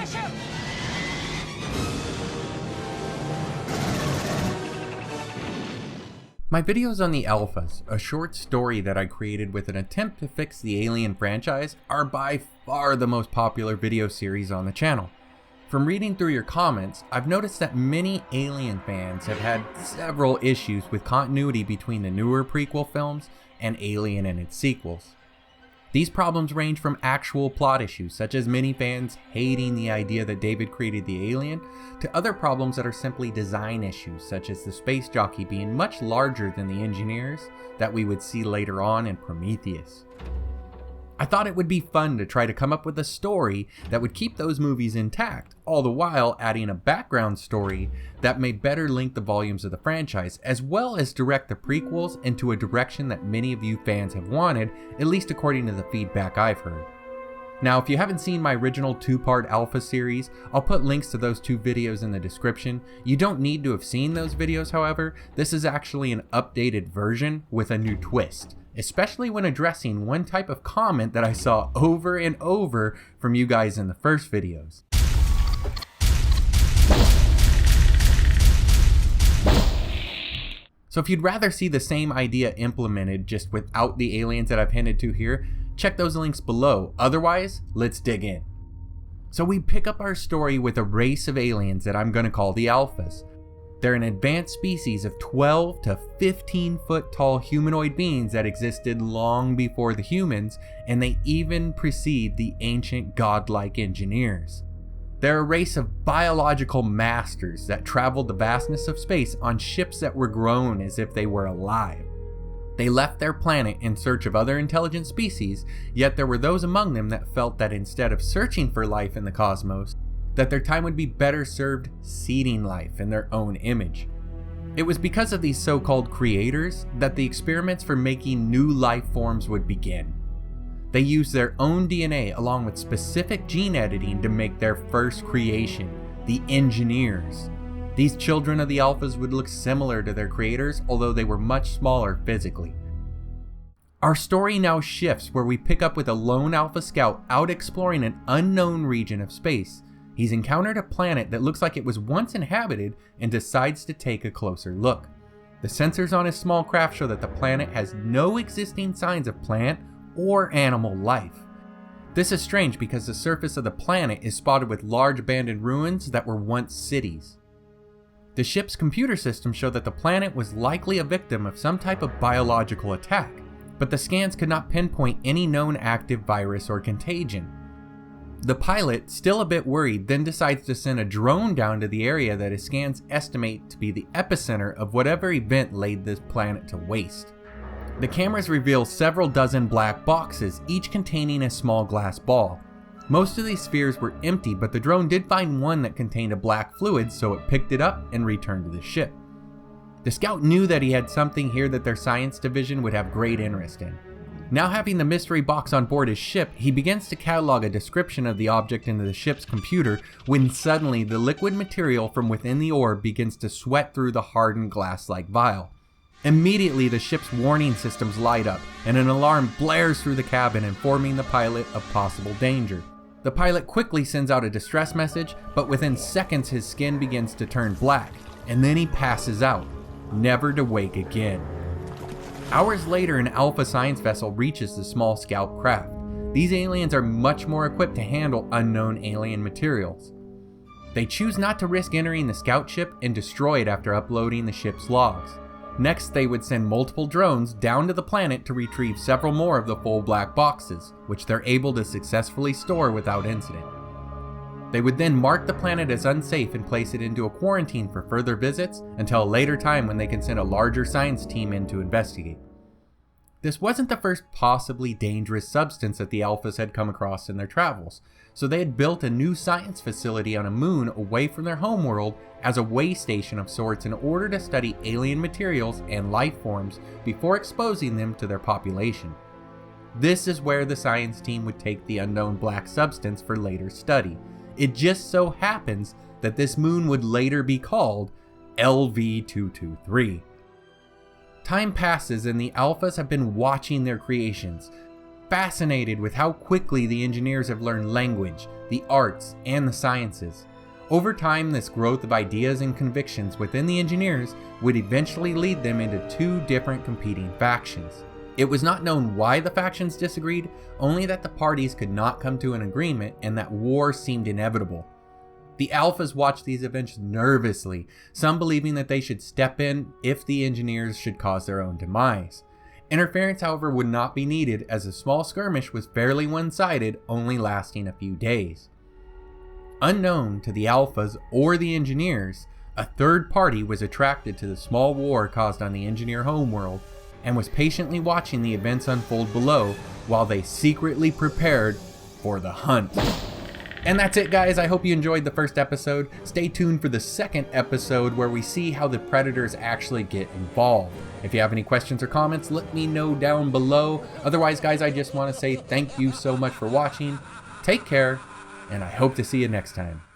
ship! My videos on the Alphas, a short story that I created with an attempt to fix the Alien franchise, are by far the most popular video series on the channel. From reading through your comments, I've noticed that many Alien fans have had several issues with continuity between the newer prequel films and Alien and its sequels. These problems range from actual plot issues, such as many fans hating the idea that David created the alien, to other problems that are simply design issues, such as the space jockey being much larger than the engineers that we would see later on in Prometheus. I thought it would be fun to try to come up with a story that would keep those movies intact, all the while adding a background story that may better link the volumes of the franchise, as well as direct the prequels into a direction that many of you fans have wanted, at least according to the feedback I've heard. Now, if you haven't seen my original 2-part Alpha series, I'll put links to those 2 videos in the description. You don't need to have seen those videos, however. This is actually an updated version with a new twist, especially when addressing one type of comment that I saw over and over from you guys in the first videos. So if you'd rather see the same idea implemented just without the aliens that I've hinted to here, check those links below. Otherwise, let's dig in. So we pick up our story with a race of aliens that I'm going to call the Alphas. They're an advanced species of 12 to 15 foot tall humanoid beings that existed long before the humans, and they even precede the ancient godlike engineers. They're a race of biological masters that traveled the vastness of space on ships that were grown as if they were alive. They left their planet in search of other intelligent species, yet there were those among them that felt that instead of searching for life in the cosmos, that their time would be better served seeding life in their own image. It was because of these so-called creators that the experiments for making new life forms would begin. They used their own DNA along with specific gene editing to make their first creation, the Engineers. These children of the Alphas would look similar to their creators, although they were much smaller physically. Our story now shifts where we pick up with a lone Alpha scout out exploring an unknown region of space. He's encountered a planet that looks like it was once inhabited and decides to take a closer look. The sensors on his small craft show that the planet has no existing signs of plant or animal life. This is strange because the surface of the planet is spotted with large abandoned ruins that were once cities. The ship's computer systems show that the planet was likely a victim of some type of biological attack, but the scans could not pinpoint any known active virus or contagion. The pilot, still a bit worried, then decides to send a drone down to the area that his scans estimate to be the epicenter of whatever event laid this planet to waste. The cameras reveal several dozen black boxes, each containing a small glass ball. Most of these spheres were empty, but the drone did find one that contained a black fluid, so it picked it up and returned to the ship. The scout knew that he had something here that their science division would have great interest in. Now having the mystery box on board his ship, he begins to catalog a description of the object into the ship's computer when suddenly the liquid material from within the orb begins to sweat through the hardened glass-like vial. Immediately the ship's warning systems light up and an alarm blares through the cabin informing the pilot of possible danger. The pilot quickly sends out a distress message, but within seconds his skin begins to turn black, and then he passes out, never to wake again. Hours later, an Alpha science vessel reaches the small scout craft. These aliens are much more equipped to handle unknown alien materials. They choose not to risk entering the scout ship and destroy it after uploading the ship's logs. Next, they would send multiple drones down to the planet to retrieve several more of the full black boxes, which they're able to successfully store without incident. They would then mark the planet as unsafe and place it into a quarantine for further visits until a later time when they can send a larger science team in to investigate. This wasn't the first possibly dangerous substance that the Alphas had come across in their travels, so they had built a new science facility on a moon away from their homeworld as a way station of sorts in order to study alien materials and life forms before exposing them to their population. This is where the science team would take the unknown black substance for later study. It just so happens that this moon would later be called LV-223. Time passes and the Alphas have been watching their creations. fascinated with how quickly the engineers have learned language, the arts, and the sciences. Over time, this growth of ideas and convictions within the engineers would eventually lead them into two different competing factions. It was not known why the factions disagreed, only that the parties could not come to an agreement and that war seemed inevitable. The Alphas watched these events nervously, some believing that they should step in if the engineers should cause their own demise. Interference, however, would not be needed, as a small skirmish was fairly one-sided, only lasting a few days. Unknown to the Alphas or the engineers, a third party was attracted to the small war caused on the engineer homeworld and was patiently watching the events unfold below while they secretly prepared for the hunt. And that's it, guys. I hope you enjoyed the first episode. Stay tuned for the second episode where we see how the predators actually get involved. If you have any questions or comments, let me know down below. Otherwise, guys, I just want to say thank you so much for watching. Take care, and I hope to see you next time.